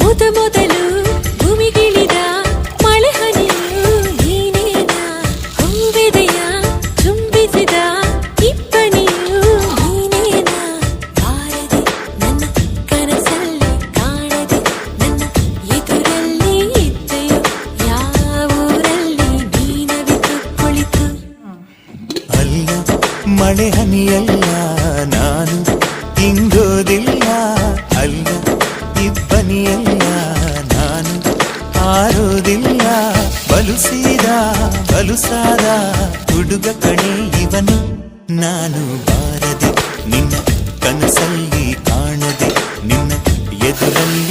ಮೊದಲು ಭೂಮಿಗಿಳಿದ ಮಳೆ ಹನಿಯು ನೀನೇನ, ಹೂವೆದೆಯ ಚುಂಬಿಸಿದ ಇಬ್ಬನಿಯು ನೀನೇನ, ಬಾರದೆ ನನ್ನ ಕನಸಲ್ಲಿ ಕಾಣದೆ ನನ್ನ ಎದುರಲ್ಲಿ ಇದ್ದೆಯೋ, ಯಾವೂರಲ್ಲಿ ನೀನವಿತು ಕುಳಿತು. ಅಲ್ಲ ಮಳೆ ಹನಿಯಲ್ಲ ನಾನು ಹಿಂಗೋದಿಲ್ಲ, ಅಲ್ಲ ಇಬ್ಬನಿಯಲ್ಲ ನಾನು ಆರೋದಿಲ್ಲ. ಬಲುಸಾದ ಹುಡುಗ ಕಣೆ ಇವನು, ನಾನು ಬಾರದೆ ನಿನ್ನ ಕನಸಲ್ಲಿ ಕಾಣದೆ ನಿನ್ನ ಎದುರಲ್ಲಿ